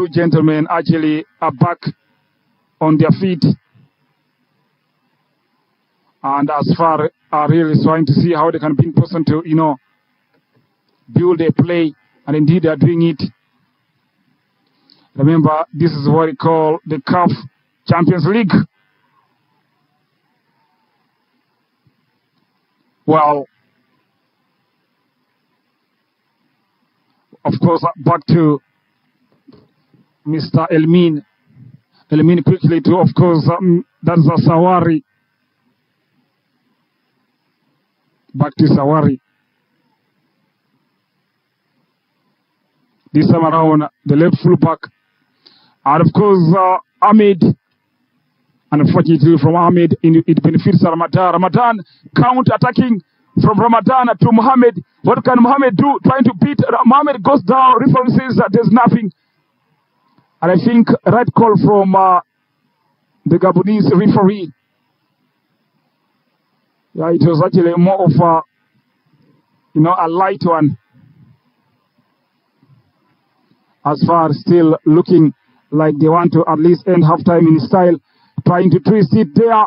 two gentlemen actually are back on their feet. And as far are really trying to see how they can be in person to, build a play. And indeed they are doing it. Remember, this is what we call the CAF Champions League. Well, of course, back to Mr. Elmin. Elmin quickly to, of course, that's a Sawari. Back to Sawari. This time around, the left fullback. And of course, Ahmed. Unfortunately, from Ahmed, it benefits Ramadan. Ramadan counter-attacking from Ramadan to Mohamed. What can Mohamed do? Trying to beat. Mohamed goes down. Referee says that there's nothing. And I think right call from the Gabonese referee. Yeah, it was actually more of a light one. As far still looking like they want to at least end halftime in style. Trying to twist it there.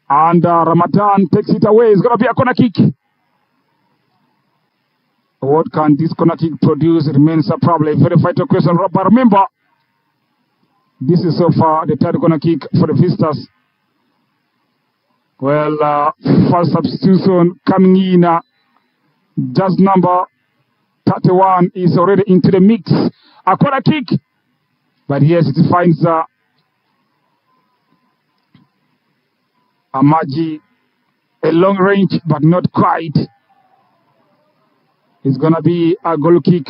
And Ramadan takes it away. It's going to be a corner kick. What can this corner kick produce? It remains a problem. Very vital question. But remember, this is so far the third corner kick for the visitors. Well, first substitution coming in. Just number 31 is already into the mix. A corner kick. But yes, it finds Amaji a long range, but not quite. It's going to be a goal kick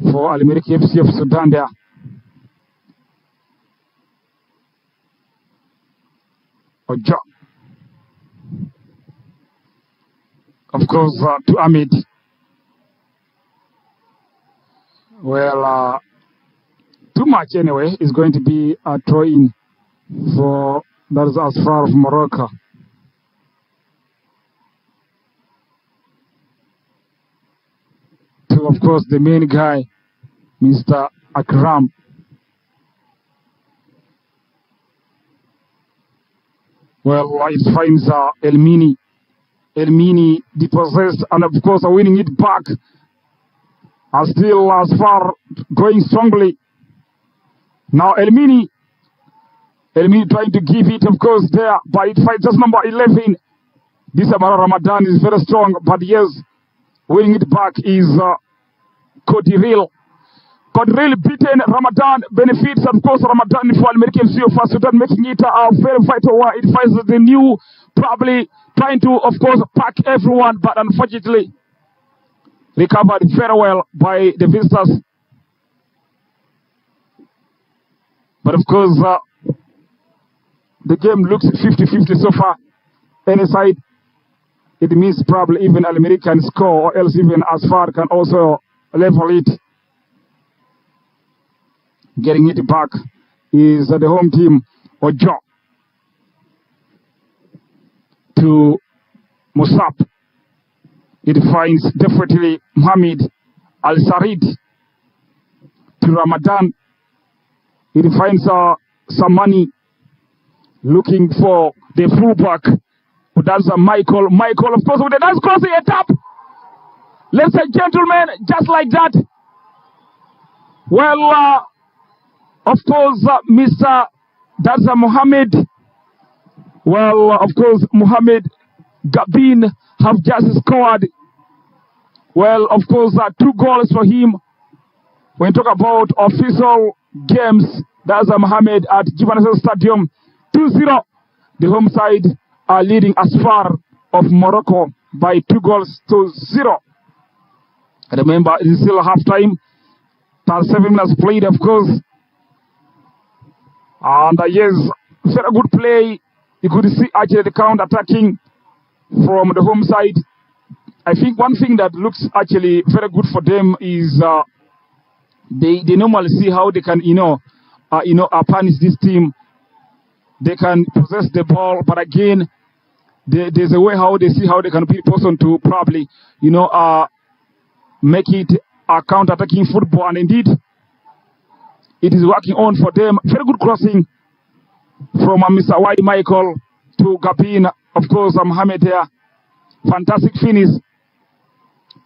for Al-Merrikh FC of Sudan there. Ojo. Of course, to Ahmed. Well, too much anyway. It's going to be a throw-in for that is as far as Morocco. To, of course, the main guy, Mr. Akram. Well, it finds Elmini. Elmini depossessed and, of course, winning it back. Still as far going strongly. Now Elmini trying to give it, of course, there, but it fights just number 11. This Amara Ramadan is very strong, but yes, winning it back is Kodiril. Kodiril beaten Ramadan, benefits, of course, Ramadan for Al-Merrikh FC of Sudan, making it a very vital one. It fights the new, probably trying to, of course, pack everyone, but unfortunately, recovered very well by the visitors. But of course, the game looks 50-50 so far. Any side, it means probably even Al-Merrikh can score, or else even Asfar can also level it. Getting it back is the home team, Ojo. To Musab. It finds definitely Mohamed Al-Sarid. To Ramadan. It finds Samani looking for the fullback. That's Michael. Michael, of course, with a nice crossing attack. Ladies and gentlemen, just like that. Well, of course, Mr. Daza Mohammed. Well, of course, Mohammed Gabin have just scored. Well, of course, 2 goals for him. When you talk about official games, that's Mohammed at Gibanese Stadium. 2-0. The home side are leading Asfar of Morocco by 2-0. Remember, it is still half-time. 7 minutes played, of course. And yes, very good play. You could see actually the counter-attacking from the home side. I think one thing that looks actually very good for them is they normally see how they can, punish this team. They can possess the ball, but again, there's a way how they see how they can be person to probably, make it a counter-attacking football. And indeed, It is working on for them. Very good crossing from Mr. Wadi Michael to Gabin. Of course, Mohamed here. Fantastic finish.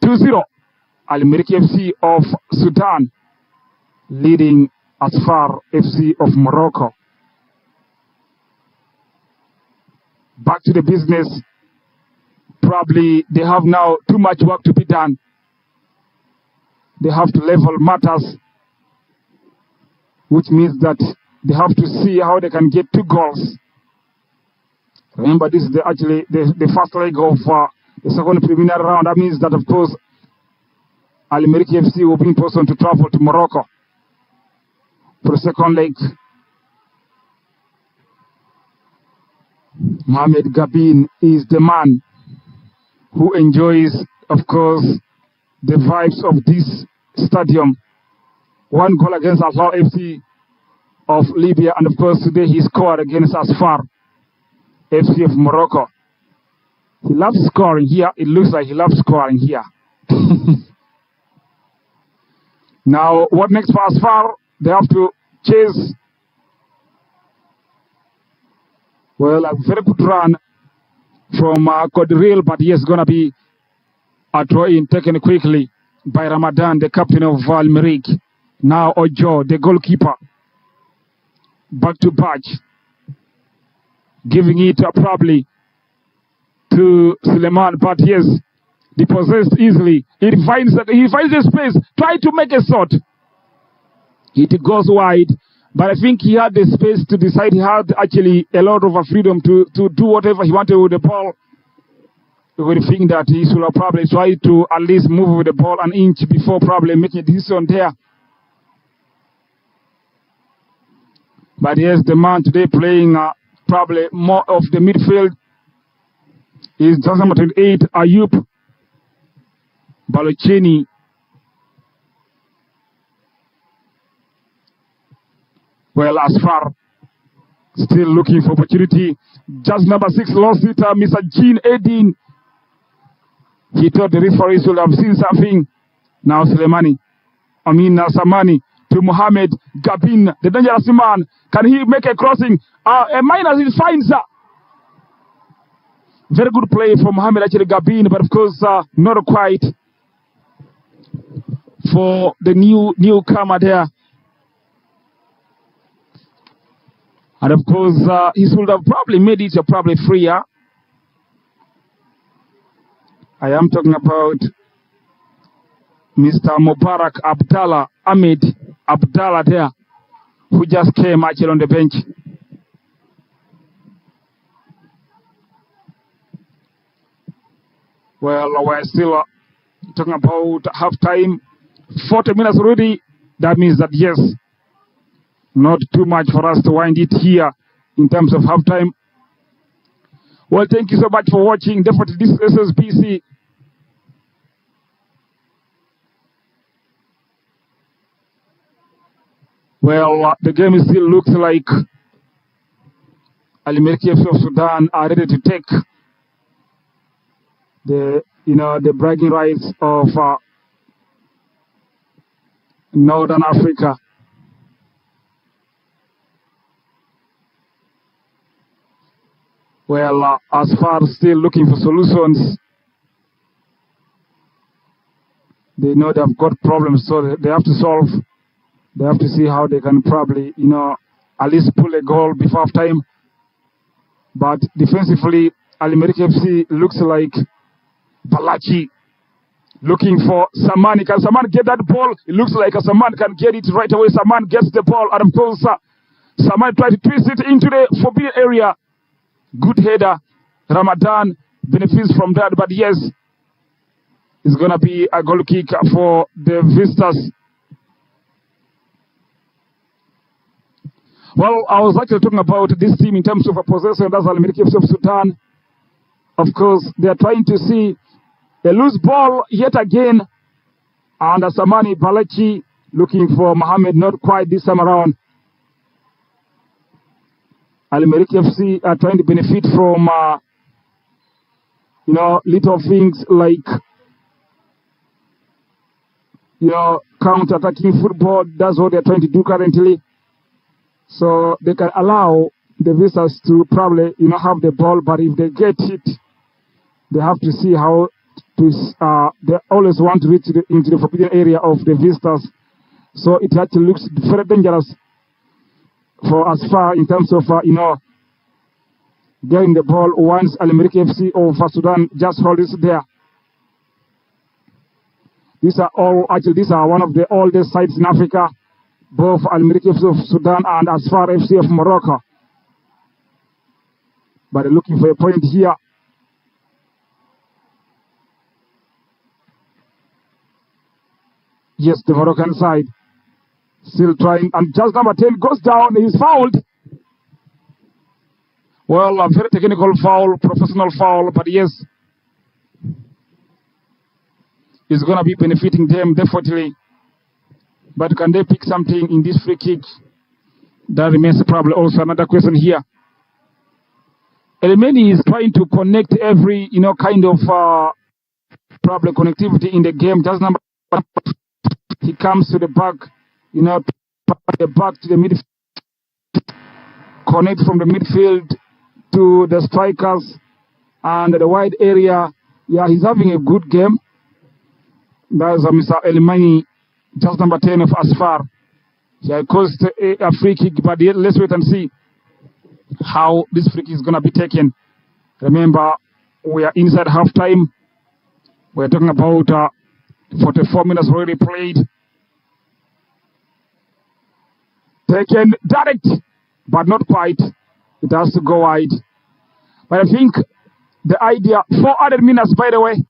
2-0. Al Merrikh FC of Sudan leading Far FC of Morocco. Back to the business. Probably they have now too much work to be done. They have to level matters, which means that they have to see how they can get 2 goals. Remember, this is actually the first leg of the second preliminary round. That means that, of course, Al Merrikh FC will be in person to travel to Morocco for the second leg. Mohamed Gabin is the man who enjoys, of course, the vibes of this stadium. 1 goal against Al FC of Libya, and of course today he scored against Far FC of Morocco. He loves scoring here. It looks like he loves scoring here. Now, what next for Far? They have to chase. Well, a very good run from Kodril, but he is going to be a throw-in taken quickly by Ramadan, the captain of Al Merrikh. Now Ojo, the goalkeeper, back to Baj, giving it probably to Suleiman, but yes, depossessed easily. He finds the space, try to make a shot. It goes wide, but I think he had the space to decide. He had actually a lot of freedom to do whatever he wanted with the ball. We would think that he should have probably tried to at least move with the ball an inch before probably making a decision there. But yes, the man today playing probably more of the midfield is just number 28, Ayub Balochini. Well, Far still looking for opportunity. Just number 6 lost it, Mr. Jean Edin. He thought the referees would have seen something. Now Samani to Mohamed Gabin, the dangerous man. Can he make a crossing? A minus, he finds. Very good play from Mohamed actually Gabin, but of course not quite for the newcomer there. And of course he should have probably made it probably freer. I am talking about Mr. Mubarak Abdallah, Ahmed Abdallah there, who just came actually on the bench. Well, we're still talking about half-time. 40 minutes already. That means that, yes, not too much for us to wind it here in terms of half-time. Well, thank you so much for watching. Definitely this is SSBC. Well, the game still looks like Al Merrikh FC of Sudan are ready to take the bragging rights of Northern Africa. Well, Far still looking for solutions. They know they've got problems, so they have to solve. They have to see how they can probably, at least pull a goal before half-time. But defensively, Al Merrikh FC looks like Balachi looking for Saman. Can Saman get that ball? It looks like Saman can get it right away. Saman gets the ball, and of course, Saman tries to twist it into the forbidden area. Good header. Ramadan benefits from that, but yes, it's going to be a goal kick for the visitors. Well, I was actually talking about this team in terms of a possession. That's Al Merrikh FC of Sudan. Of course, they are trying to see a loose ball yet again. And Samani Balachi looking for Mohamed, not quite this time around. Al Merrikh FC are trying to benefit from, little things like counter-attacking football. That's what they're trying to do currently. So they can allow the visitors to probably, have the ball, but if they get it, they have to see how to. They always want to reach into the forbidden area of the visitors. So it actually looks very dangerous for as far in terms of, getting the ball once Al Merrikh FC or Far Sudan just hold it there. These are one of the oldest sites in Africa, both Al Merrikh FC of Sudan and Asfar FC of Morocco. But they're looking for a point here. Yes, the Moroccan side still trying, and just number 10 goes down. He's fouled. Well, a very technical foul, professional foul, but yes, it's going to be benefiting them definitely. But can they pick something in this free kick? That remains probably also another question here. Elmeni is trying to connect every, kind of probably connectivity in the game. Just number one, he comes to the back, the back to the midfield, connect from the midfield to the strikers and the wide area. Yeah, he's having a good game. That's Mr. Elmani, just number 10 of Asfar. Yeah, caused a free kick, but let's wait and see how this free kick is going to be taken. Remember, we are inside halftime. We're talking about 44 minutes already played. Taken direct, but not quite. It has to go wide. But I think the idea, 4 added minutes, by the way.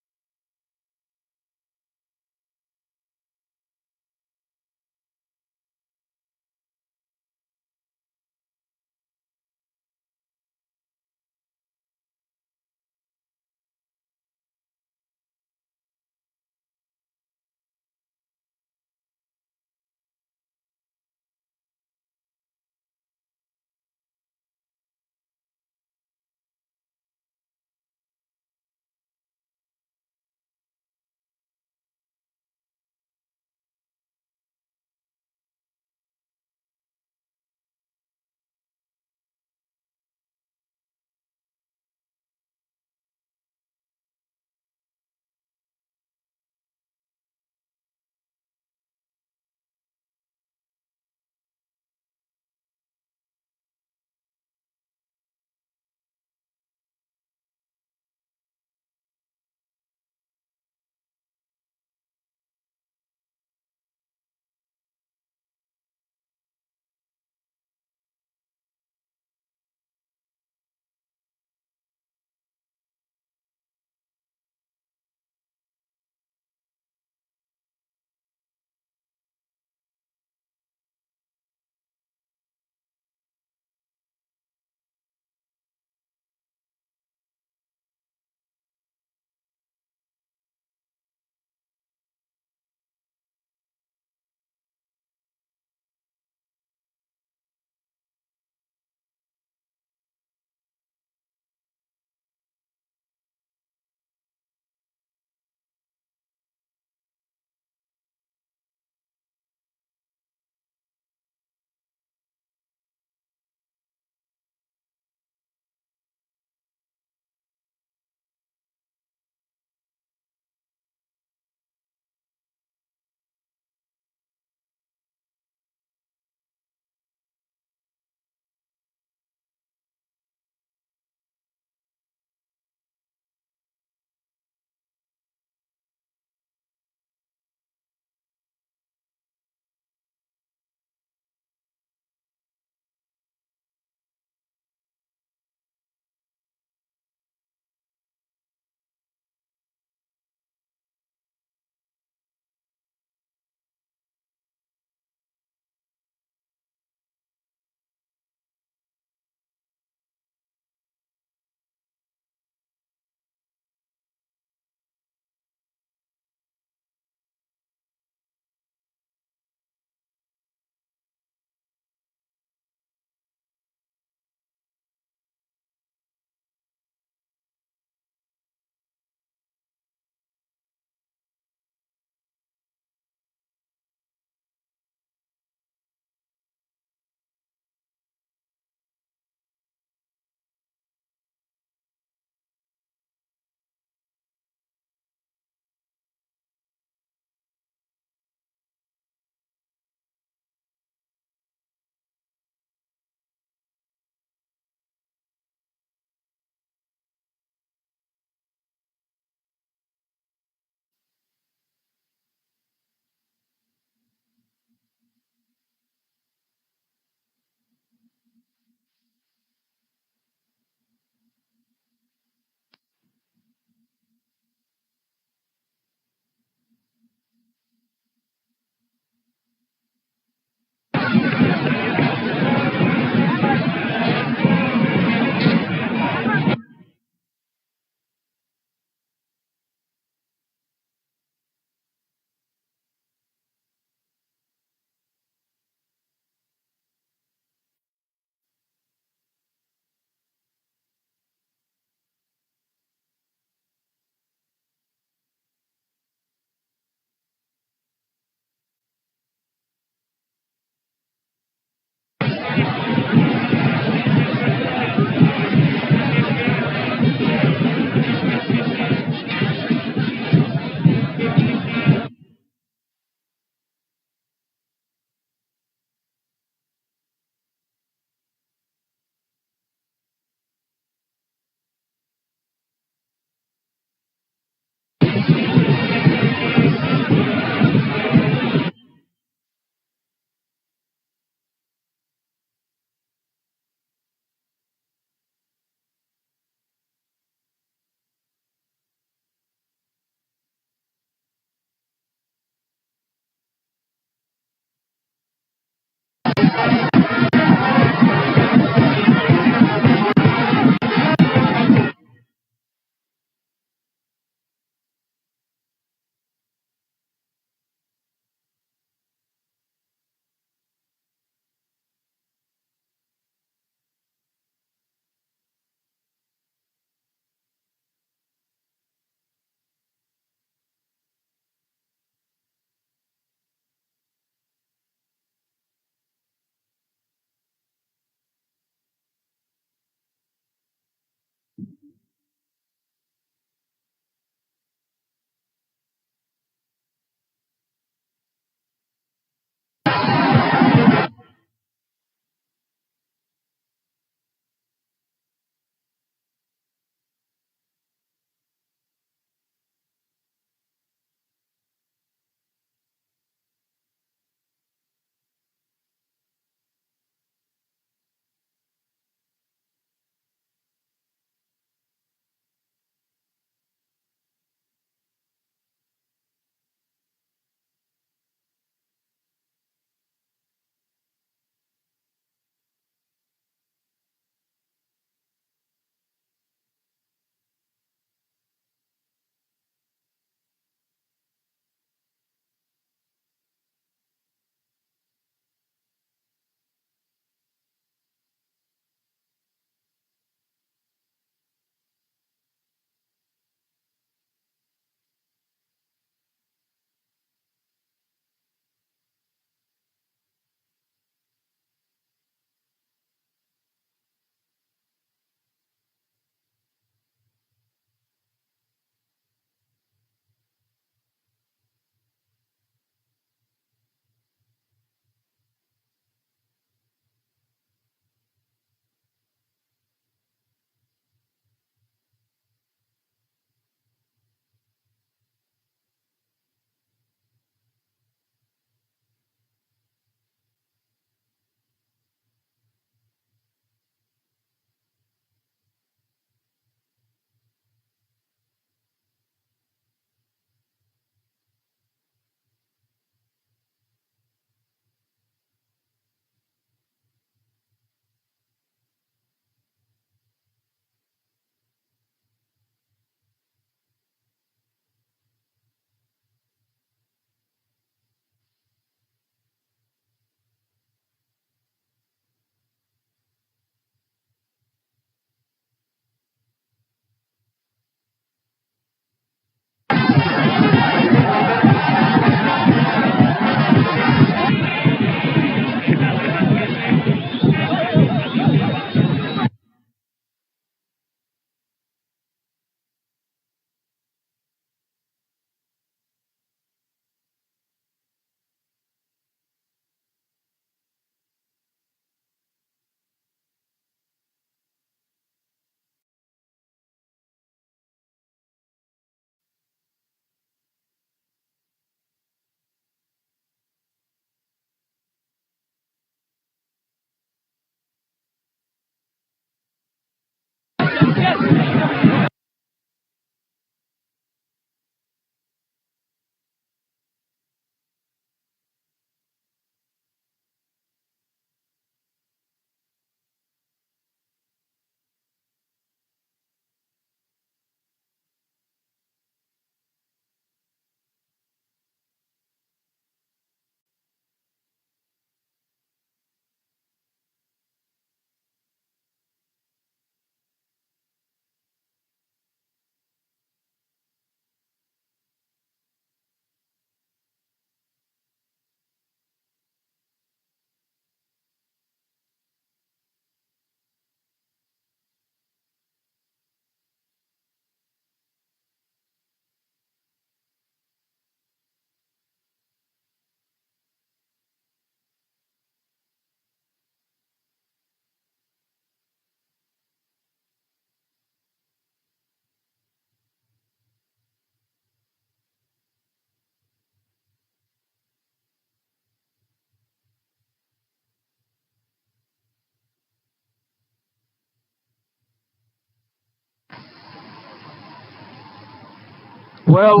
Well,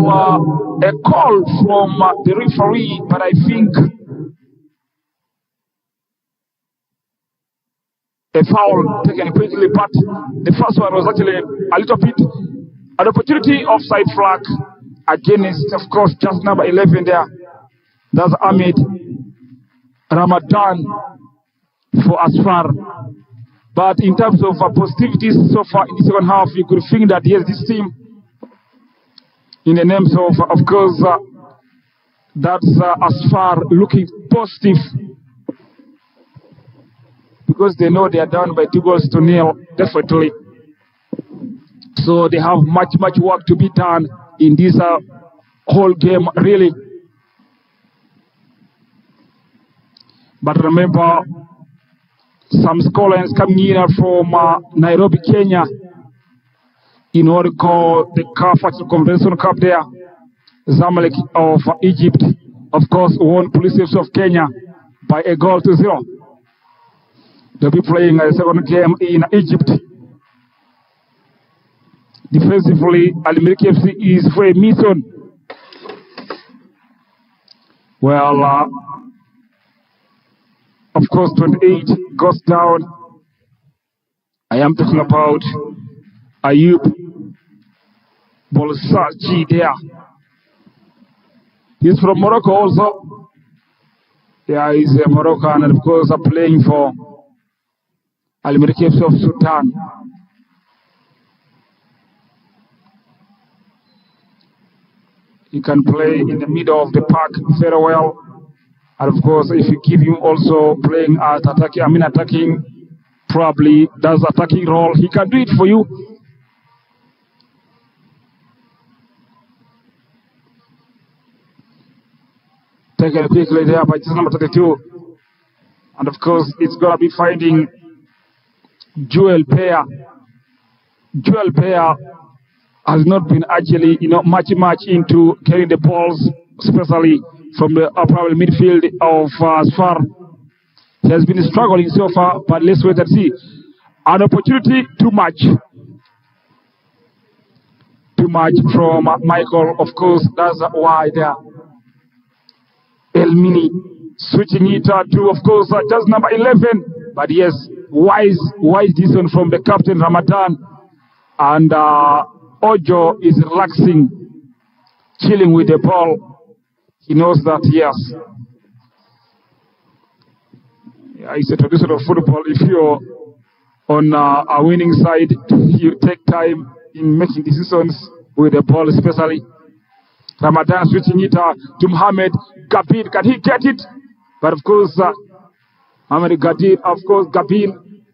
a call from the referee, but I think a foul taken quickly, but the first one was actually a little bit an opportunity offside flag against, of course, just number 11 there. That's Ahmed Ramadan for Asfar. But in terms of positivities so far in the second half, you could think that yes, this team, in the names of course, that's Asfar looking positive because they know they are down by 2-0, definitely. So they have much work to be done in this whole game, really. But remember, some scholars coming in from Nairobi, Kenya, in order to call the CAF Convention Cup there. Zamalek of Egypt, of course, won Police FC of Kenya by 1-0. They'll be playing a second game in Egypt. Defensively, Al Merrikh FC is for a mission. Well, of course, 28 goes down. I am talking about Ayub Bolsachi there. He's from Morocco also. Yeah, he's a Moroccan, and of course, playing for Al Merrikh FC of Sudan. He can play in the middle of the park very well. And of course, if you give him also playing at attacking, probably does attacking role, he can do it for you. Taken quickly there by just number 32. And of course, it's going to be finding Joel Pear. Joel Pear has not been actually, much into carrying the balls, especially from the upper midfield of Asfar. He has been struggling so far, but let's wait and see. An opportunity, too much. Too much from Michael, of course, that's why there. Elmini switching it to, of course, just number 11. But yes, wise decision from the captain, Ramadan. And Ojo is relaxing, chilling with the ball. He knows that, yes. Yeah, it's a tradition of football. If you're on a winning side, you take time in making decisions with the ball, especially. Ramadan switching it to Mohamed Gabin. Can he get it? But of course, Mohamed Gabin, Gabin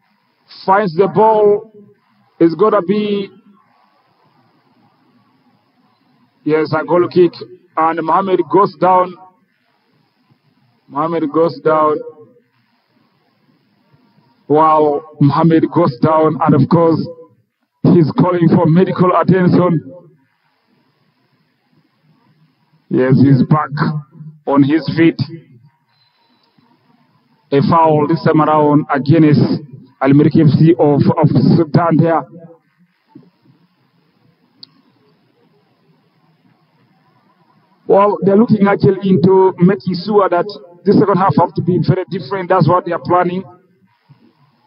finds the ball. It's going to be, yes, a goal kick. And Mohamed goes down. While Mohamed goes down, and of course, he's calling for medical attention. Yes, he's back on his feet. A foul this time around against Al Merrikh FC of Sudan there. Well, they're looking actually into making sure that the second half have to be very different. That's what they are planning.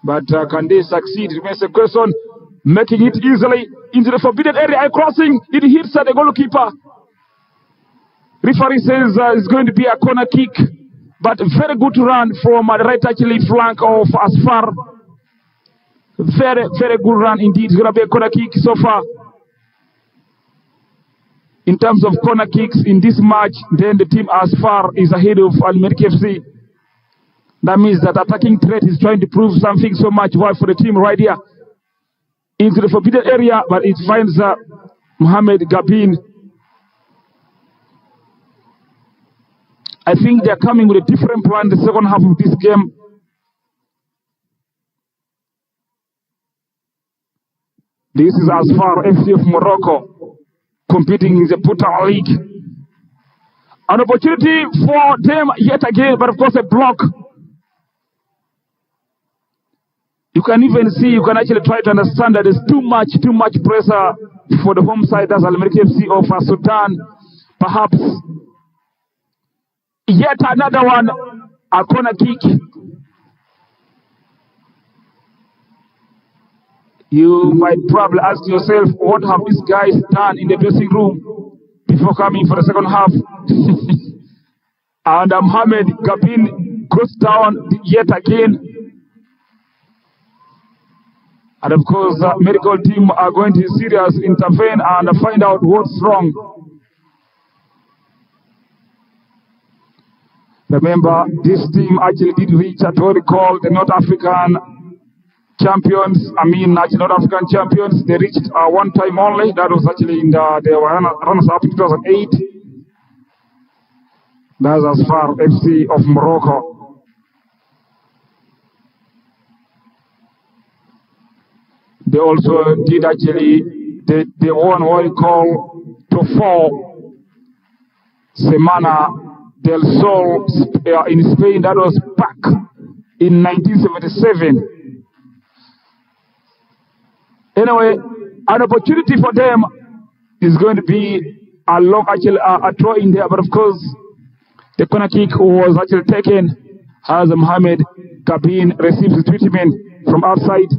But can they succeed? Remains a question. Making it easily into the forbidden area. Crossing. It hits at the goalkeeper. Referee says it's going to be a corner kick. But very good run from the right actually flank of Asfar. Very good run indeed. It's going to be a corner kick so far. In terms of corner kicks in this match, then the team Asfar is ahead of Al Merrikh FC. That means that attacking threat is trying to prove something so much wide for the team right here. Into the forbidden area, but it finds Mohamed Gabin. I think they're coming with a different plan the second half of this game. This is Asfar FC of Morocco competing in the Puta League. An opportunity for them yet again, but of course a block. You can even see, you can actually try to understand that there's too much pressure for the home side. That's Al Merrikh FC of Sudan. Perhaps yet another one, a corner kick. You might probably ask yourself, what have these guys done in the dressing room before coming for the second half? And Mohamed Gabin goes down yet again. And of course, the medical team are going to serious intervene and find out what's wrong. Remember, this team actually did reach a what we call the North African champions, North African champions. They reached one time only. That was actually in they were runners-up in 2008. That's as far FC of Morocco. They also did actually, they won what we call Trofeo Semana del Sol in Spain. That was back in 1977. Anyway, an opportunity for them is going to be a throw in there, but of course, the corner kick was actually taken as Mohamed Kabin receives the treatment from outside.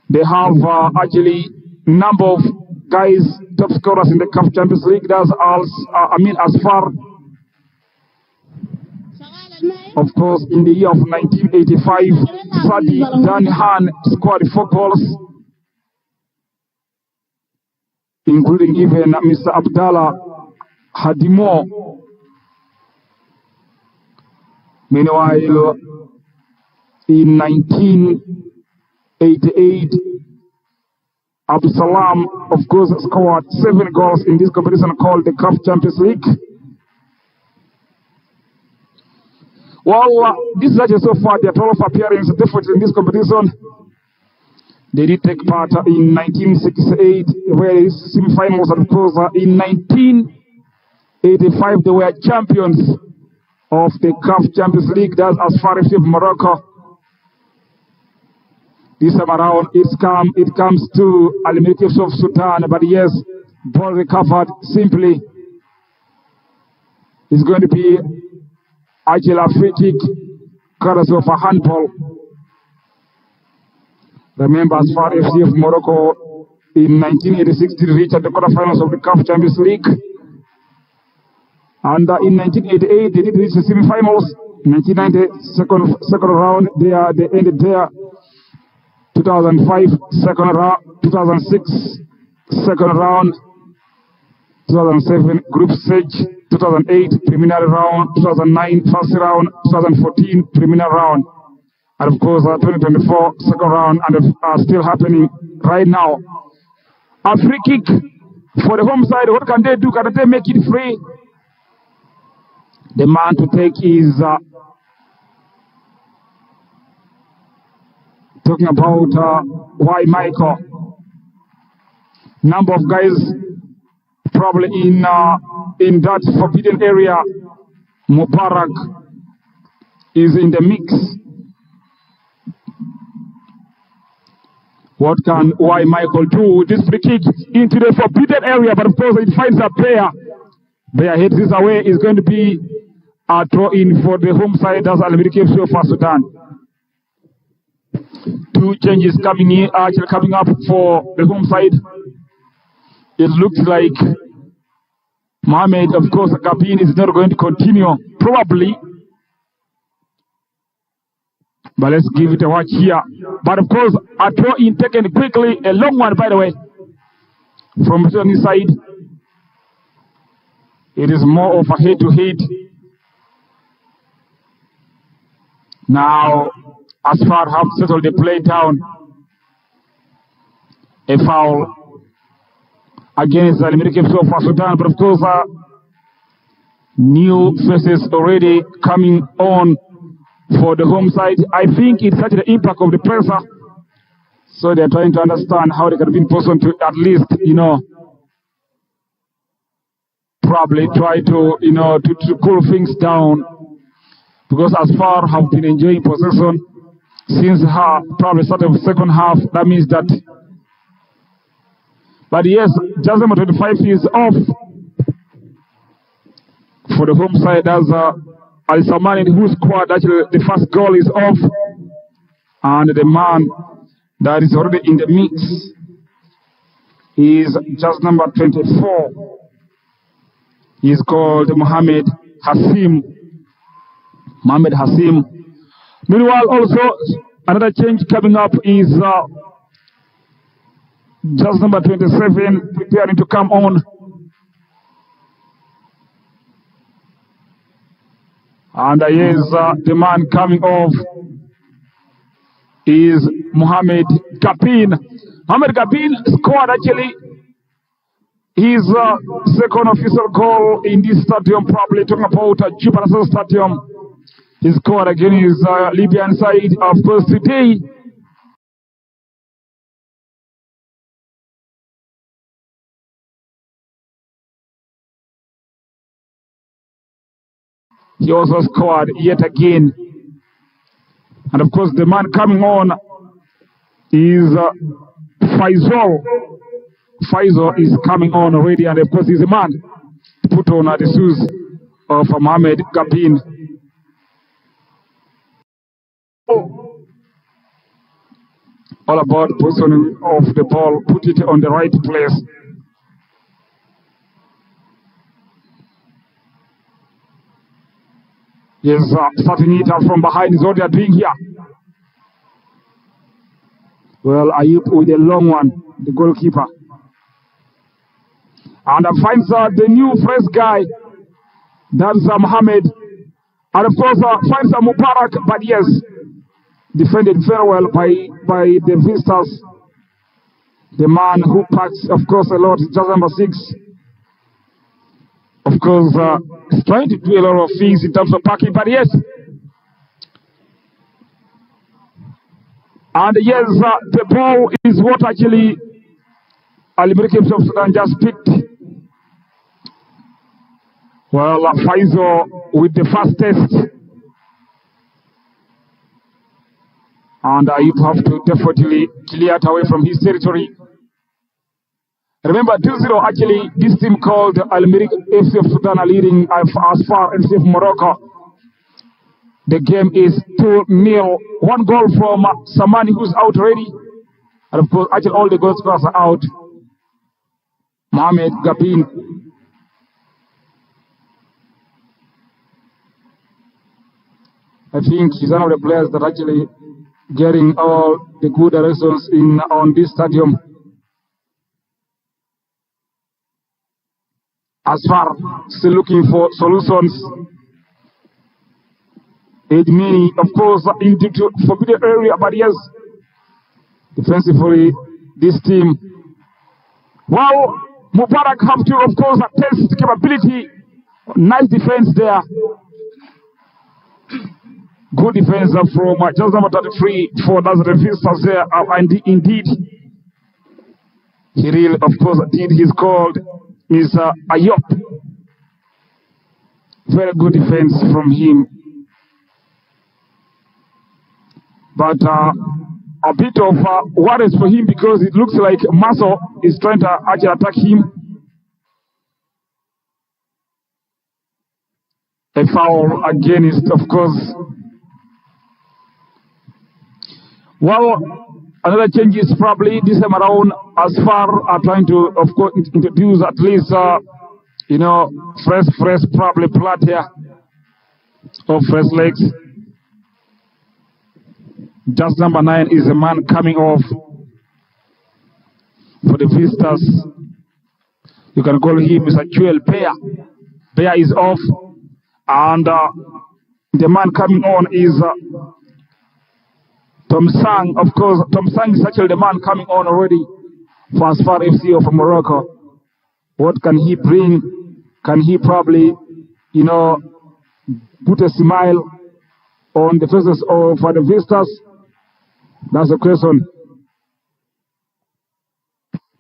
They have actually number of guys, top scorers in the CAF Champions League. That's Asfar. Of course, in the year of 1985, Sadi Danihan scored 4 goals, including even Mr. Abdallah Hadimo. Meanwhile, in 1988, Abdul Salam, of course, scored 7 goals in this competition called the CAF Champions League. Well, this is actually so far their 12th appearance definitely in this competition. They did take part in 1968, where is semi-finals, and of course, in 1985 they were champions of the CAF Champions League. That's as far as Morocco. This time around, it comes to Al-Merrikh of Sudan, but yes, ball recovered simply. It's going to be actually a free kick, courtesy of a handball. Remember, as far as FC of Morocco in 1986 did reach at the quarterfinals of the CAF Champions League. And in 1988, they did reach the semi-finals. 1990, second round, they ended there. 2005, second round. 2006, second round. 2007, group stage. 2008, preliminary round. 2009, first round. 2014, preliminary round. And of course, 2024, second round, and are still happening right now. A free kick for the home side. What can they do? Can they make it free? The man to take is talking about Y. Michael. Number of guys probably in that forbidden area. Mubarak is in the mix. What can Y. Michael do with this free kick into the forbidden area? But of course, it finds a player. Bear heads this away. Is going to be a throw-in for the home side. That's Al-Merrikh for Sudan. 2 changes coming up for the home side. It looks like Mohamed, of course, Kabin is not going to continue, probably. But let's give it a watch here. But of course, a throw-in taken quickly, a long one, by the way, from the side. It is more of a head-to-head. Now, Asfar have settled the play down. A foul against Al-Merrikh for Sudan, but of course, new faces already coming on for the home side. I think it's such the impact of the pressure, so they're trying to understand how they can be in position to at least, probably try to, to cool things down, because as far have been enjoying possession since probably start of second half. That means that. But yes, just number 25 is off for the home side as Al Samani, who scored actually the first goal, is off, and the man that is already in the mix is just number 24. He is called Mohamed Hassim. Mohamed Hassim. Meanwhile, also another change coming up is just number 27 preparing to come on. And here's the man coming off is Mohamed Gabin. Mohamed Gabin scored actually his second official goal in this stadium, probably talking about Juba Stadium. He scored against his Libyan side, of course, today. He also scored yet again. And of course, the man coming on is Faisal. Faisal is coming on already, and of course, he's a man to put on the shoes of Mohamed Gabin. All about positioning of the ball, put it on the right place. Yes, starting it up from behind is what they are doing here. Well, Ayub with a long one, the goalkeeper. And finds the new fresh guy, that's Mohamed. And of course, finds Mubarak, but yes, defended very well by the visitors. The man who packs, of course, a lot, just number 6. Of course, he's trying to do a lot of things in terms of packing, but yes. And yes, the ball is what actually Al-Merrikh of Sudan just picked. Well, Faisal with the first test. And you have to definitely clear it away from his territory. Remember, 2-0 actually, this team called Al-Merrikh FC of Sudan are leading as far as Morocco. The game is 2-0. One goal from Samani, who's out already. And of course, actually all the goal scorers are out. Mohamed Gabin. I think he's one of the players that actually getting all the good directions on this stadium. As far still looking for solutions. Edmini, of course, into forbidden area, but yes, defensively, this team. Well, Mubarak have to, of course, test capability. Nice defense there. Good defense from just number 33 for those visitors there. And indeed, he really, of course, did his call. Is Ayop. Very good defense from him. But a bit of worries for him because it looks like Maso is trying to actually attack him. A foul against, of course. Well, another change is probably this time around as far as trying to, of course, introduce at least, fresh probably blood here or fresh legs. Just number 9 is a man coming off for the visitors. You can call him Mr. Joel Bear. Bear is off, and the man coming on is Tom Sang. Of course, Tom Sang is actually the man coming on already for Asfar FC of Morocco. What can he bring? Can he probably, put a smile on the faces of the visitors? That's the question.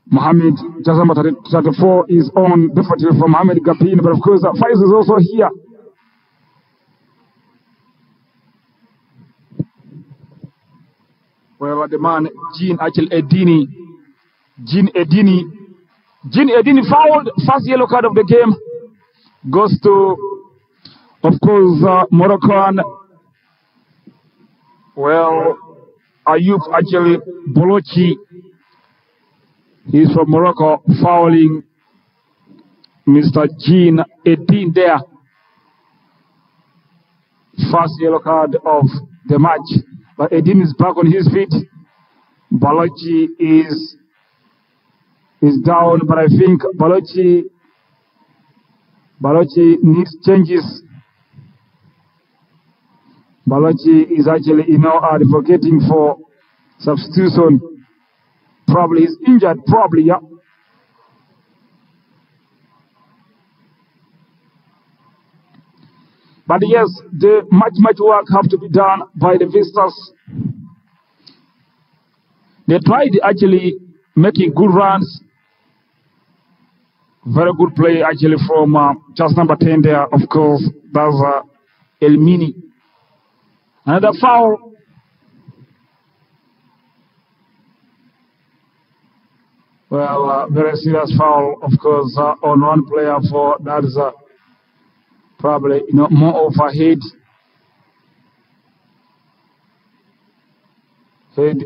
Mohamed, just number 34 is on definitely from Mohamed Gabin, but of course, Faiz is also here. Well, the man, Jean Edini fouled. First yellow card of the game goes to, of course, Moroccan. Well, Ayub actually Bolochi. He's from Morocco, fouling Mr. Jean Edin there. First yellow card of the match. But Edin is back on his feet. Balochi is down, but I think Balochi needs changes. Balaji is actually, advocating for substitution. Probably he's injured, probably, yeah. But yes, the much work have to be done by the visitors. They tried actually making good runs. Very good play actually from just number 10 there, of course. That's El Mini. Another foul. Well, very serious foul, of course, on one player for that is probably more of a head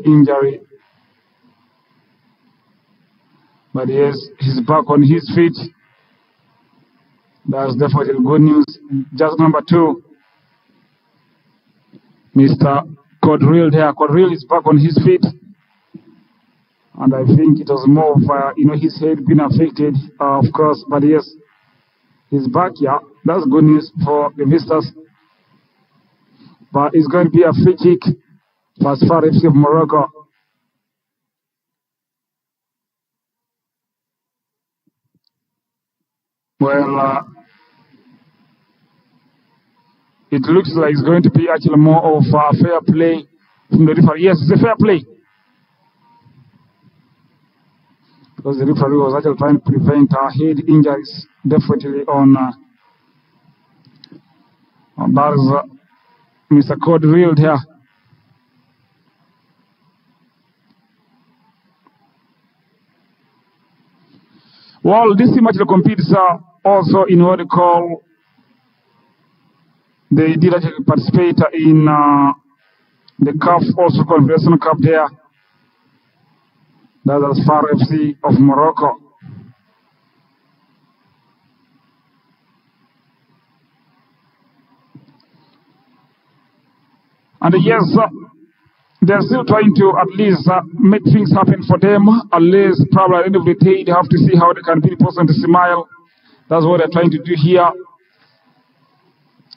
injury. But yes, he's back on his feet. That's definitely good news. Just number 2, Mr. Codrill there. Codrill is back on his feet. And I think it was more of, his head being affected, of course. But yes, he's back, yeah. That's good news for the visitors. But it's going to be a free kick for Far Vs of Morocco. Well, it looks like it's going to be actually more of a fair play from the referee. Yes, it's a fair play. Because the referee was actually trying to prevent head injuries, definitely on that is Mr. Codrill here. Well, this team actually competes also in what they call, they did actually participate in the CAF, also Confederation Cup there. That is Far FC of Morocco. And yes, they're still trying to at least make things happen for them. At least probably at the end of the day, they have to see how they can be the person to smile. That's what they're trying to do here.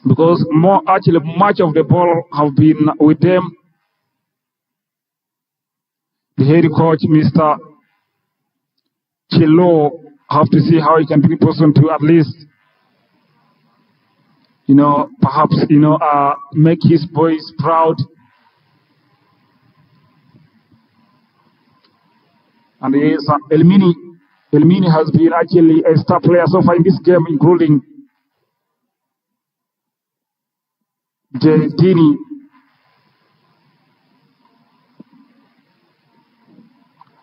Because much of the ball have been with them. The head coach, Mr. Chilo, have to see how he can be the person to at least, perhaps, make his boys proud. And yes, El Mini has been actually a star player so far in this game, including Dini.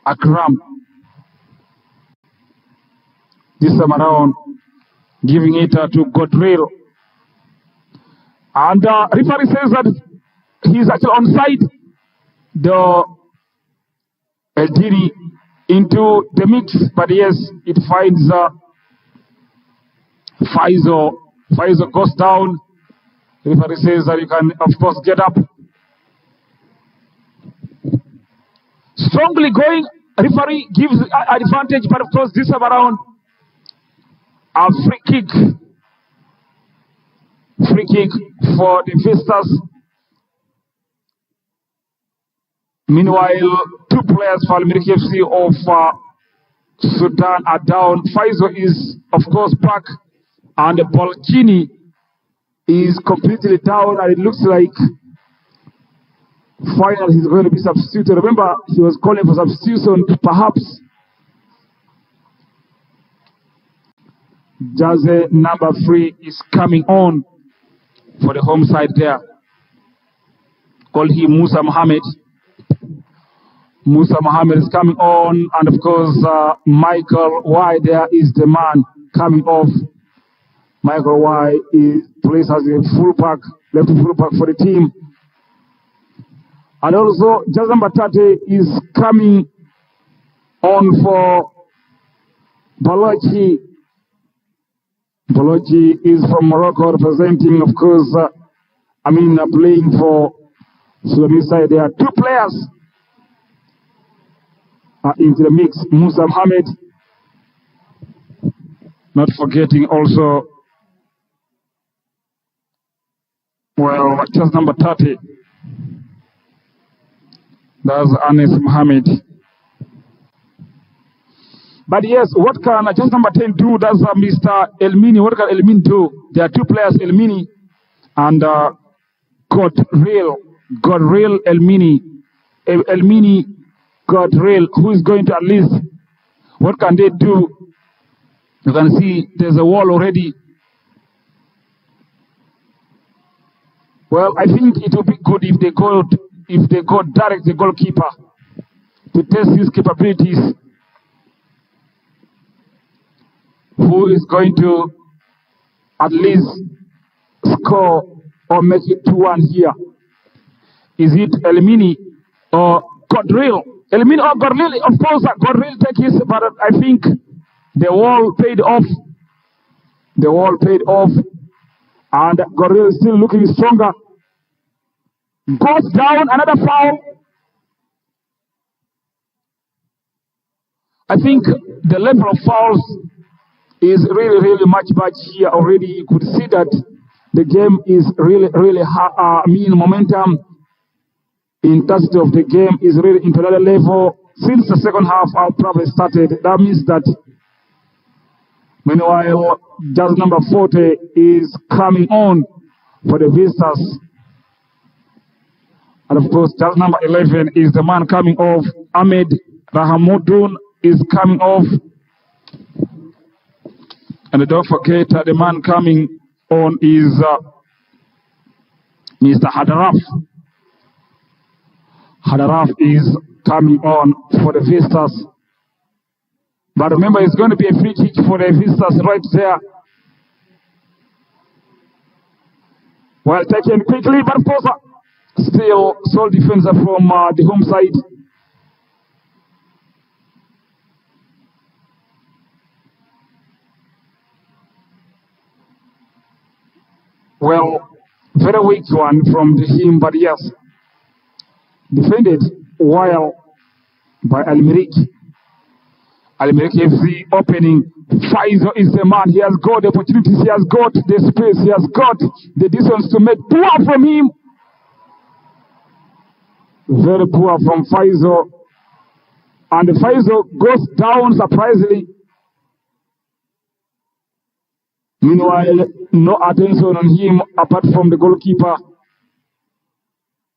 Akram. This time around, giving it to Godrell. And referee says that he's actually on side. The Dini into the mix, but yes, it finds Faizo. Faizo goes down. The referee says that you can, of course, get up. Strongly going, referee gives advantage, but of course, this time around, a free kick. Free kick for the visitors. Meanwhile, 2 players for Al-Merrikh FC of Sudan are down. Faizo is, of course, back, and Bolchini is completely down, and it looks like finally he's going to be substituted. Remember, he was calling for substitution, perhaps. Jaze number 3 is coming on for the home side there. Call him Musa Mohammed. Musa Mohammed is coming on, and of course, Michael Y there is the man coming off. Michael Y plays as a fullback, left fullback for the team. And also, just number 30 is coming on for Balochi. Balochi is from Morocco, representing, of course, playing for Sudanese side. There are 2 players into the mix. Musa Mohammed, not forgetting also Well, just number 30. That's Anis Mohammed. But yes, what can just number 10 do? That's Mr. Elmini. What can Elmini do? There are two players, Elmini and Godreal Elmini. Elmini, Godreal, who is going to at least, what can they do? You can see there's a wall already. Well, I think it would be good if they go direct the goalkeeper to test his capabilities. Who is going to at least score or make it 2-1 here? Is it Elmini or Godreal? Elmini or Godreal? Of course, Godreal take his, but I think the wall paid off. The wall paid off, and Godreal is still looking stronger. Goes down, another foul. I think the level of fouls is really much here already. You could see that the game is really momentum, intensity of the game is really into another level. Since the second half probably started, that means that meanwhile just number 40 is coming on for the visitors. And of course, just number 11 is the man coming off. Ahmed Rahamudun is coming off. And don't forget the man coming on is Mr. Hadaraf. Hadaraf is coming on for the visitors. But remember, it's going to be a free kick for the visitors right there. Well taken quickly, but of course, still sole defense from the home side. Well, very weak one from him, but yes, defended well by Al Merrikh. Al Merrikh FC opening. Faizo is the man. He has got the opportunities. He has got the space. He has got the distance to make poor from him. Very poor from Faizo. And Faizo goes down surprisingly. Meanwhile, no attention on him apart from the goalkeeper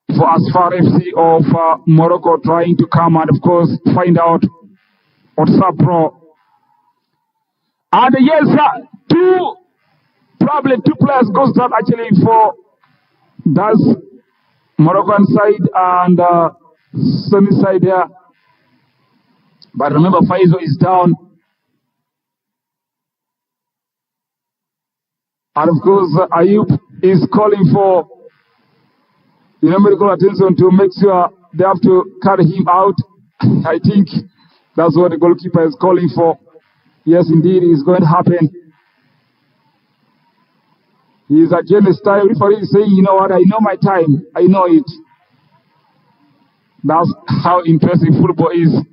for Far FC of Morocco trying to come and of course find out what's up, bro. And yes, two players goes down actually for that's Moroccan side and Sunni side there. But remember, Faizo is down. And of course, Ayub is calling for medical attention to make sure they have to carry him out. I think that's what the goalkeeper is calling for. Yes, indeed, it's going to happen. He is again the style referee saying, you know what, I know my time. I know it. That's how interesting football is.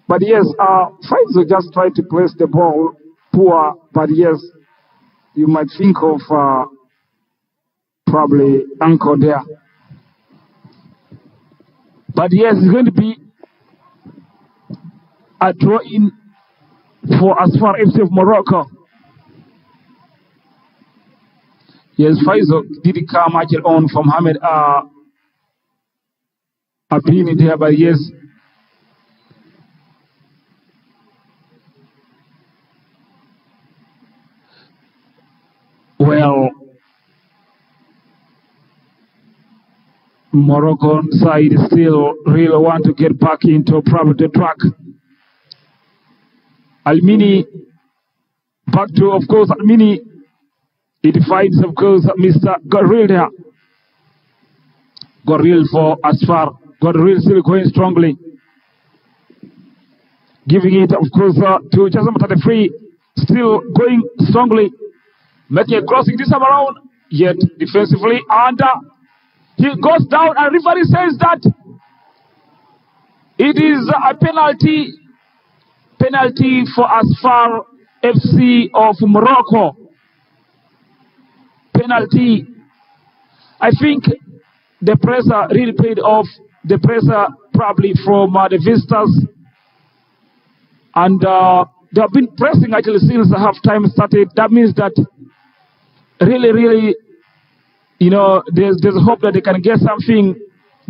But yes, Faizo just tried to place the ball poor, but yes, you might think of probably Anko there. But yes, it's going to be a draw-in for Far FC of Morocco. Yes, Faizo did come actually on from Mohamed Abini there, but yes, well, Moroccan side still really want to get back into probably the track. Almini back to, of course, Almini. It finds, of course, Mr. Godreal there. Godreal for Asfar. Godreal still going strongly. Giving it, of course, to just number 33. Still going strongly. Making a crossing this time around. Yet defensively. And he goes down and referee says that it is a penalty for Far FC of Morocco. penalty. I think the pressure really paid off. The pressure probably from the visitors. And they have been pressing actually since the half-time started. That means that really, you know, there's hope that they can get something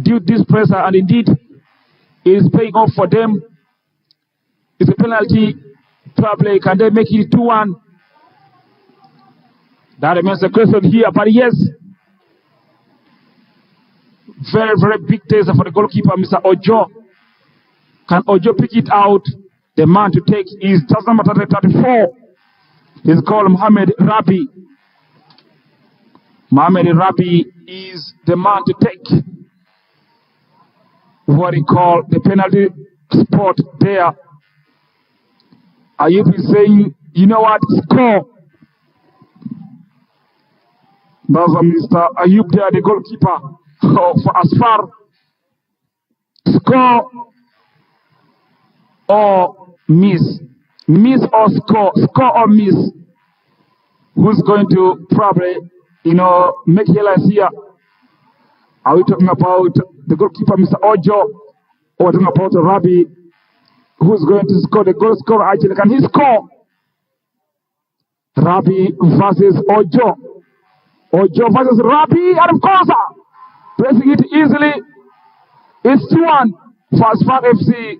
due to this pressure. And indeed, it is paying off for them. It's a penalty. Probably can they make it 2-1? That remains a question here. But yes, very big test for the goalkeeper, Mr. Ojo. Can Ojo pick it out? The man to take is just number 34. He's called Mohamed Rabi. Mohamed Rabi is the man to take what he called the penalty spot there. Ayub is saying, you know what, score. That's Mr. Ayub there, the goalkeeper for Asfar. Score or miss. Miss or score. Score or miss. Who's going to probably, you know, make headlines here? Are we talking about the goalkeeper, Mr. Ojo, or talking about Rabi? Who's going to score? The goal scorer actually, can he score? Rabi versus Ojo. Ojo versus Rabi, and of course, pressing it easily. It's 2-1 for Asfar FC.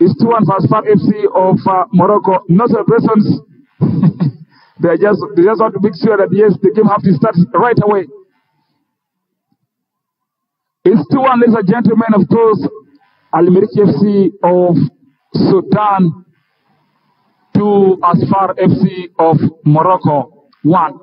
It's 2-1 for Asfar FC of Morocco. No celebrations. they just want to make sure that yes, the game have to start right away. It's 2-1, ladies and gentlemen. Of course, Al Merrikh FC of Sudan to Asfar FC of Morocco 1.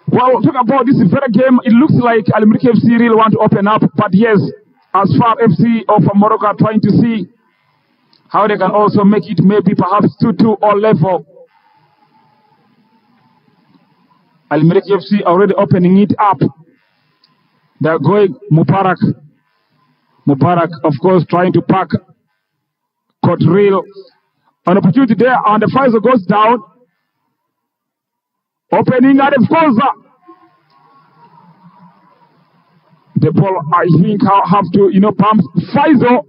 Well, talking about this very game, it looks like Al Merrikh FC really want to open up, but yes, Asfar FC of Morocco are trying to see how they can also make it maybe perhaps 2-2 or level. Al Merrikh FC already opening it up. They're going Mubarak. Mubarak, of course, trying to pack Cotril. An opportunity there, and the Pfizer goes down. Opening, and of course, the ball, I think, have to, you know, pump Pfizer.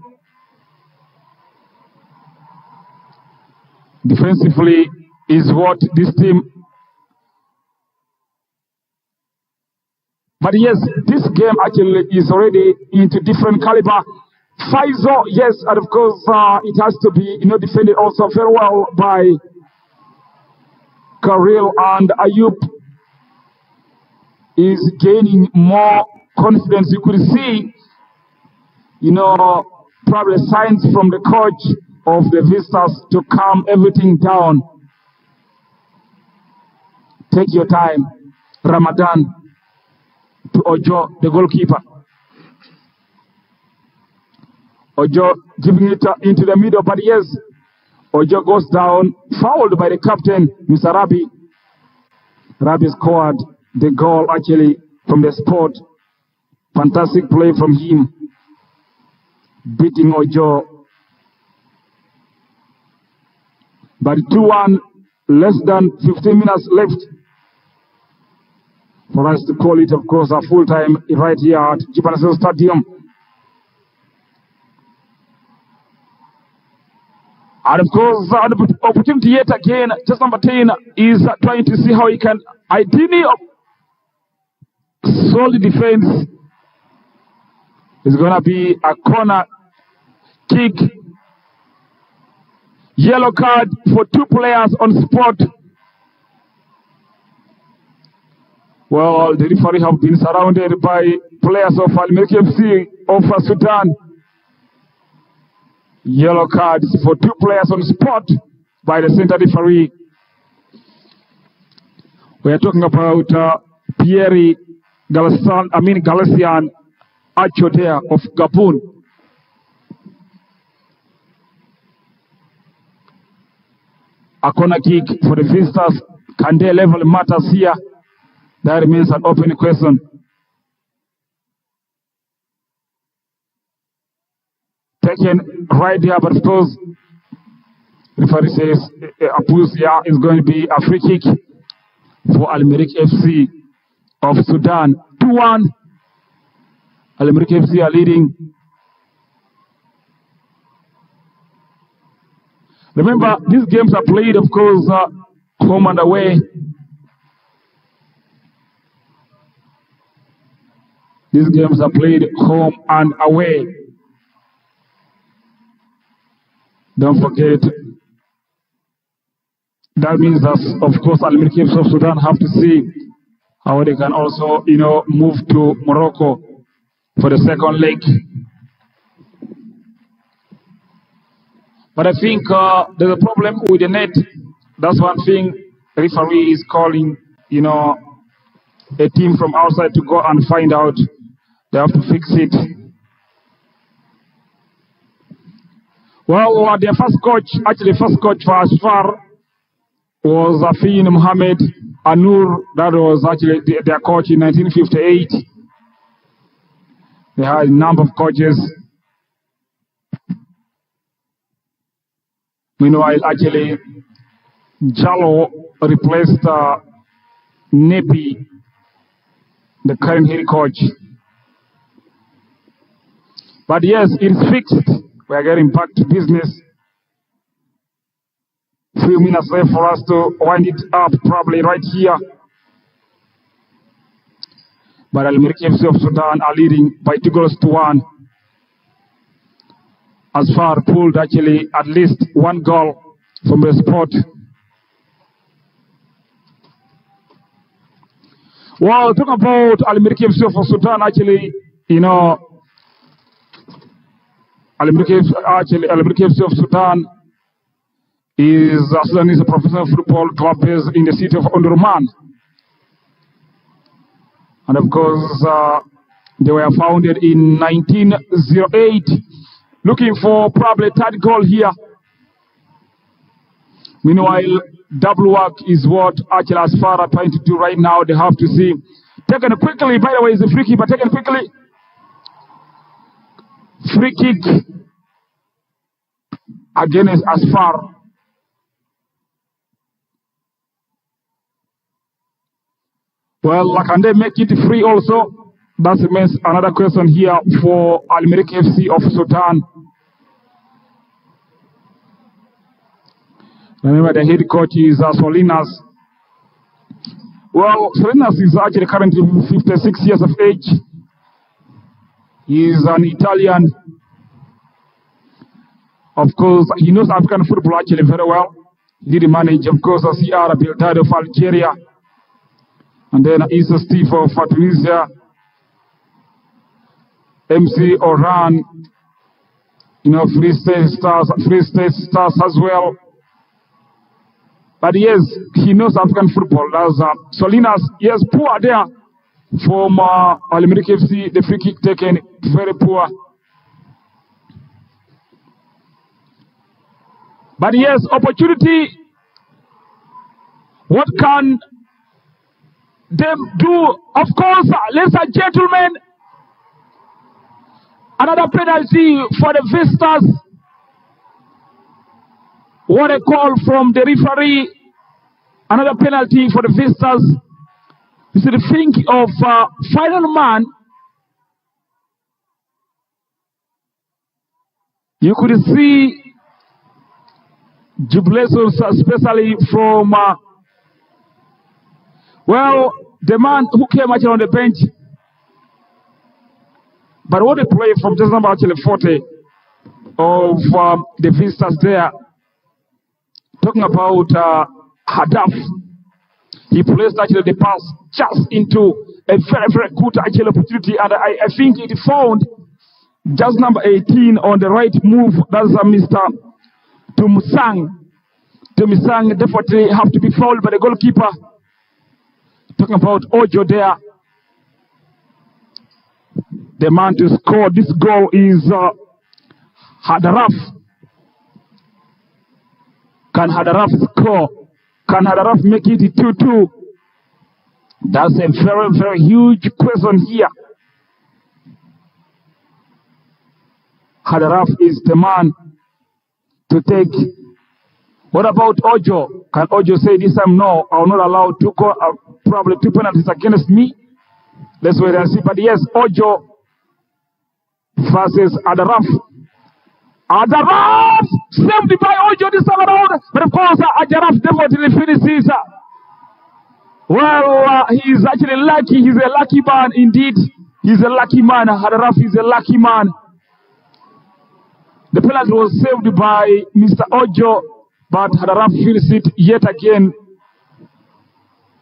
Defensively is what this team. But yes, this game actually is already into different caliber. Pfizer, yes, and of course, it has to be, you know, defended also very well by Karel, and Ayub is gaining more confidence. You could see, you know, probably signs from the coach of the visitors to calm everything down. Take your time. Ramadan to Ojo, the goalkeeper. Ojo giving it into the middle, but yes, Ojo goes down, fouled by the captain, Mr. Rabi. Rabi scored the goal actually from the spot. Fantastic play from him, beating Ojo. But 2-1, less than 15 minutes left for us to call it, of course, a full-time right here at Jibanasel Stadium. And of course, the opportunity yet again, just number 10 is trying to see how he can ideally solid defense. It's going to be a corner kick. Yellow card for 2 players on spot. Well, the referee have been surrounded by players of Al Merrikh FC of Sudan. Yellow cards for 2 players on spot by the center referee. We are talking about Pierre Galician Achotea of Gabon. A corner kick for the visitors. Can they level matters here? That remains an open question. Taken right there, but of course, referee says Apusia is going to be a free kick for Al Merrikh FC of Sudan. 2-1. Al Merrikh FC are leading. Remember, these games are played, of course, home and away. These games are played home and away. Don't forget. That means that, of course, Al Merrikh FC of Sudan have to see how they can also, move to Morocco for the second leg. But I think there's a problem with the net. That's one thing. The referee is calling, a team from outside to go and find out. They have to fix it. Well, their first coach for Asfar was Afin Mohammed Anur. That was actually their coach in 1958. They had a number of coaches. Meanwhile, actually, Jallo replaced Nepi, the current head coach. But yes, it's fixed. We are getting back to business. Few minutes left for us to wind it up, probably right here. But Al Merrikh FC of Sudan are leading by 2-1. Asfar pulled actually at least one goal from the spot. Well, talking about Al Merrikh FC of Sudan, actually, Al Merrikh FC of Sudan is a professional football club based in the city of Omdurman. And of course, they were founded in 1908. Looking for probably third goal here. Meanwhile, double work is what actually Asfar are trying to do right now. They have to see. Taken quickly, by the way, it's a free kick, but taken quickly. Free kick against Asfar. Well, can they make it free also? That remains another question here for Al Merrikh FC of Sudan. Remember, the head coach is Solinas. Well, Solinas is actually currently 56 years of age. He is an Italian. Of course, he knows African football actually very well. He did manage, of course, CR Belgrade of Algeria. And then Issa Steve of Tunisia. MC Oran, Free State Stars as well. But yes, he knows African football. That's Solinas, yes, poor there from Al Merrikh FC. The free kick taken, very poor. But yes, opportunity. What can them do? Of course, ladies and gentlemen, another penalty for the visitors. What a call from the referee. Another penalty for the visitors. You see the think of final man. You could see jubilations, especially from, the man who came actually on the bench. But what they play from just number actually 40 of the visitors there. Talking about Hadaf. He placed actually the pass just into a very, very good actual opportunity. And I think it found just number 18 on the right move. That's Mr. Tumusang. Tumusang definitely have to be fouled by the goalkeeper. Talking about Ojo there. The man to score this goal is Hadaraf. Can Hadaraf score? Can Hadaraf make it 2-2? That's a very, very huge question here. Hadaraf is the man to take. What about Ojo? Can Ojo say this time, no, I will not allow probably 2 penalties against me? Let's wait and see. But yes, Ojo versus Hadaraf. Hadaraf saved by Ojo this time around. But of course, Hadaraf definitely finishes. Well, he's actually lucky. He's a lucky man indeed. He's a lucky man. Hadaraf is a lucky man. The penalty was saved by Mr. Ojo, but Hadaraf feels it yet again.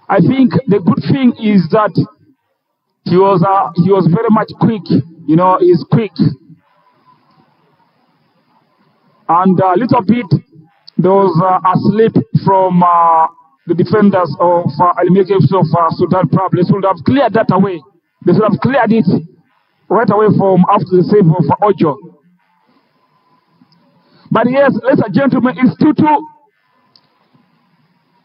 I think the good thing is that he was very much quick. You know, he's quick. And a little bit, there was a slip from the defenders of Al Merrikh of Sudan. Probably should have cleared that away. They should have cleared it right away from after the save of Ojo. But yes, ladies and gentlemen, it's 2-2.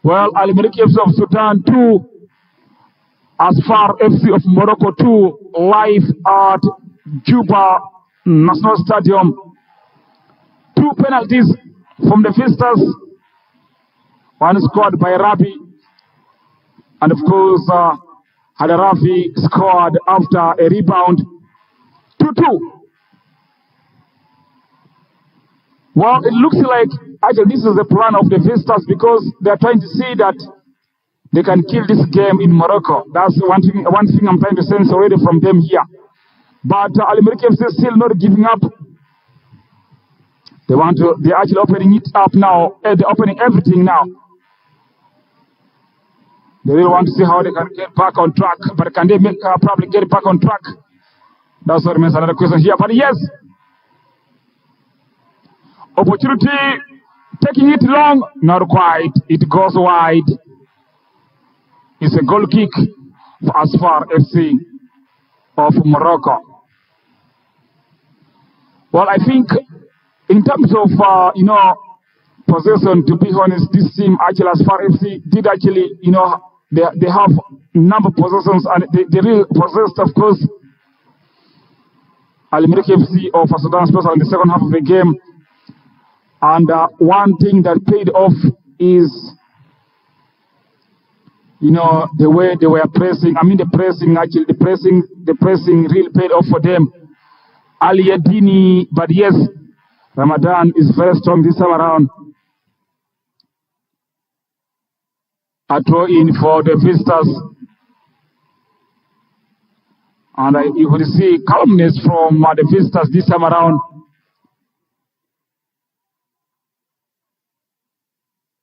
Well, Al Merrikh of Sudan 2, Asfar FC of Morocco 2, live at Juba National Stadium. 2 penalties from the visitors. One scored by Rabi, and of course, Hadarafi scored after a rebound. 2-2. Well, it looks like actually this is the plan of the visitors because they are trying to see that they can kill this game in Morocco. That's one thing I'm trying to sense already from them here. But Al Merrikh FC is still not giving up. They're actually opening it up now. They're opening everything now. They really want to see how they can get back on track. But can they probably get back on track? That's what remains another question here. But yes, opportunity, taking it long, not quite. It goes wide. It's a goal kick for Asfar FC of Morocco. Well, I think in terms of, possession, to be honest, this team, actually, Asfar FC did actually, they have number of possessions and they really possessed, of course, Al Merrikh FC of Sudan, especially in the second half of the game. And one thing that paid off is, the way they were pressing. I mean, the pressing really paid off for them. Ali Adini, but yes, Ramadan is very strong this time around. A throw in for the visitors. And you will see calmness from the visitors this time around.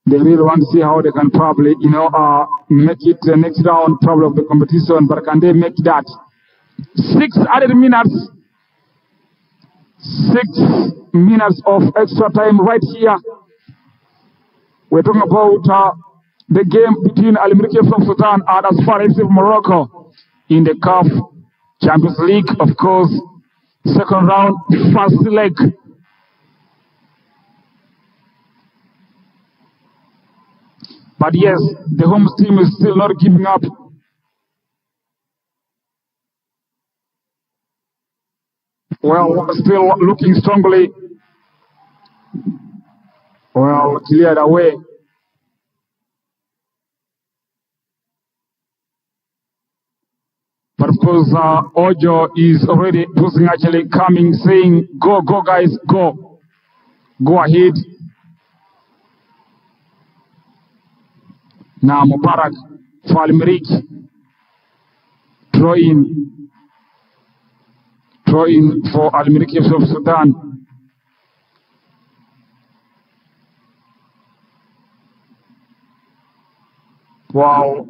They really want to see how they can probably, make it the next round probably of the competition. But can they make that? 6 added minutes. 6 minutes of extra time right here. We're talking about the game between Al Merrikh of Sudan and Asfar FC of Morocco in the CAF Champions League, of course. Second round, first leg. But yes, the home team is still not giving up. Well, still looking strongly. Well, cleared away. But of course, Ojo is already pushing, actually coming, saying, go guys, go. Go ahead. Now Mubarak for Al Merrikh. Throw in for Al Merrikh of Sudan. Wow.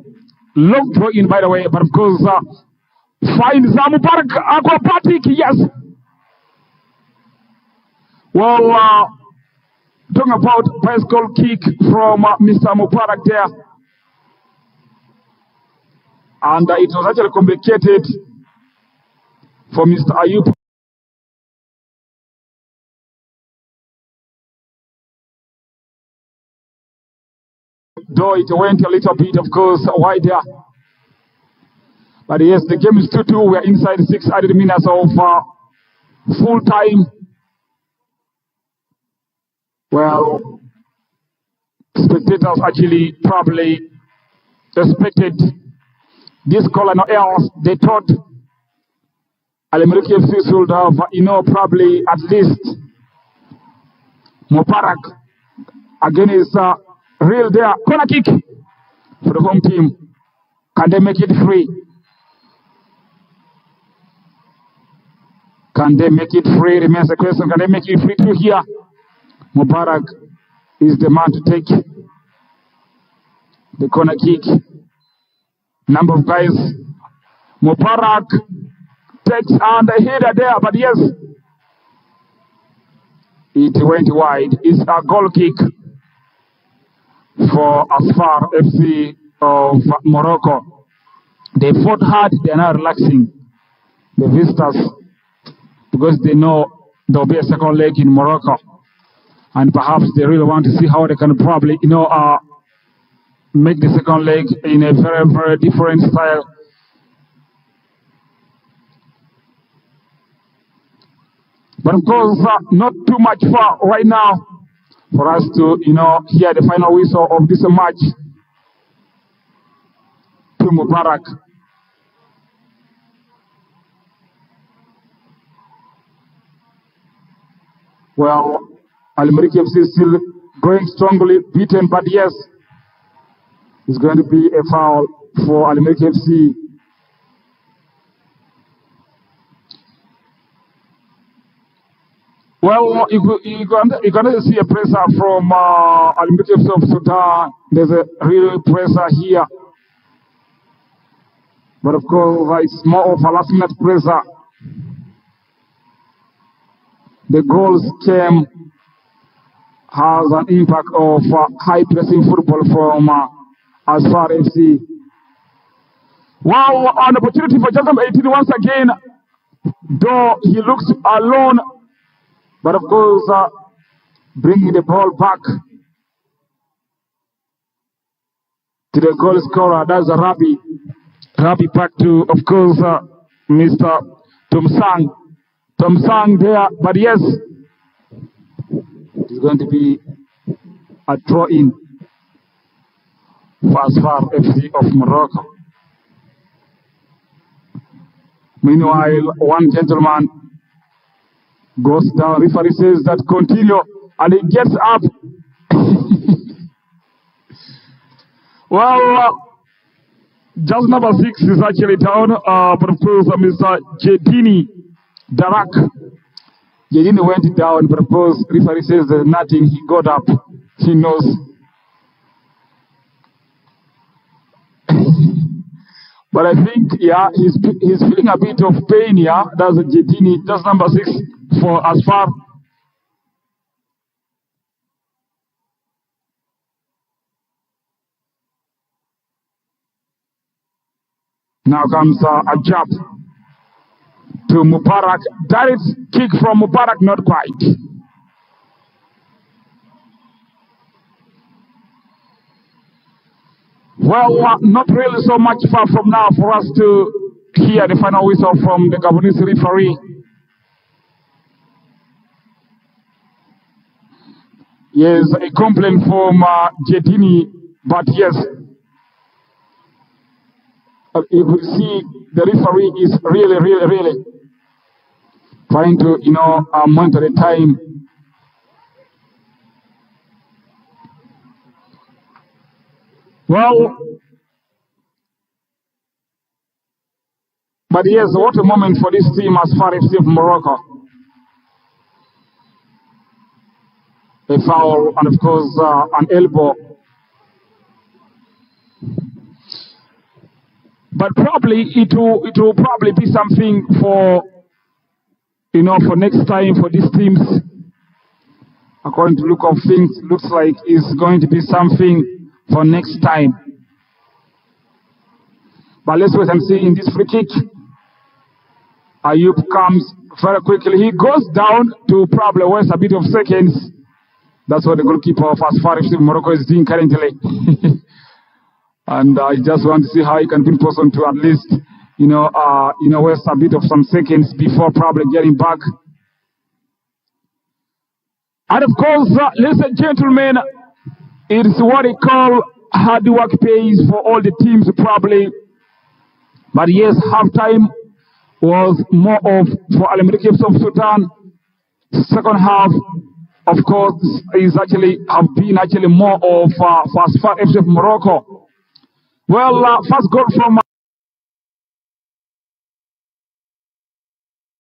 Long throw in, by the way, but of course, finds Mubarak acrobatic, yes. Well, talking about bicycle kick from Mr. Mubarak there. And it was actually complicated for Mr. Ayub. though it went a little bit, of course, wide there. But yes, the game is 2-2. We are inside 6 added minutes of full time. Well, spectators actually probably expected this call and else. They thought Al Merrikh FC should have, probably at least Mubarak again is real there. Corner kick for the home team. Can they make it free? Can they make it free? Remains the question. Can they make it free through here? Mubarak is the man to take the corner kick. Number of guys. Mubarak takes and the header there, but yes, it went wide. It's a goal kick for Far FC of Morocco. They fought hard. They are now relaxing, the visitors, because they know there will be a second leg in Morocco, and perhaps they really want to see how they can probably, make the second leg in a very, very different style. But of course, not too much far right now for us to, hear the final whistle of this match to Mubarak. Well, Al Merrikh FC is still going strongly, beaten, but yes, it's going to be a foul for Al Merrikh FC. Well, you're going to see a pressure from Al Merrikh FC of Sudan. There's a real pressure here. But of course, it's more of a last-minute pressure. The goals came has an impact of high-pressing football from Far FC. Wow, an opportunity for Jasmine 18 once again, though he looks alone. But of course, bringing the ball back to the goal scorer, that's Rabi. Rabi back to, of course, Mr. Tumsang. Tumsang there, but yes, it's going to be a throw-in for Far FC of Morocco. Meanwhile, one gentleman goes down. Referee says that continue, and he gets up. Well, just number 6 is actually down, but of course, Mr. Jedini Darak. Jedini went down, but of course, referee says there's nothing. He got up. He knows. But I think, yeah, he's feeling a bit of pain, yeah. That's Jedini, that's number 6 for Asfar. Now comes a jab to Mubarak. Direct kick from Mubarak, not quite. Well, not really so much far from now for us to hear the final whistle from the Gabonese referee. Yes, a complaint from Jedini, but yes, you could see the referee is really trying to, monitor the time. Well, but yes, what a moment for this team as Far FC of Morocco. A foul and of course an elbow. But probably it will probably be something for for next time for these teams. According to the look of things, looks like it's going to be something for next time. But let's wait and see in this free kick. Ayub comes very quickly. He goes down to probably waste a bit of seconds. That's what the goalkeeper of Far Vs Al Merrikh is doing currently. And I just want to see how he can pin person to at least, waste a bit of some seconds before probably getting back. And of course, ladies and gentlemen, it's what they call hard work pays for all the teams probably. But yes, halftime was more of for Al Merrikh of Sudan. Second half, of course, is have been more of for Far Vs Al Merrikh. Well, first goal from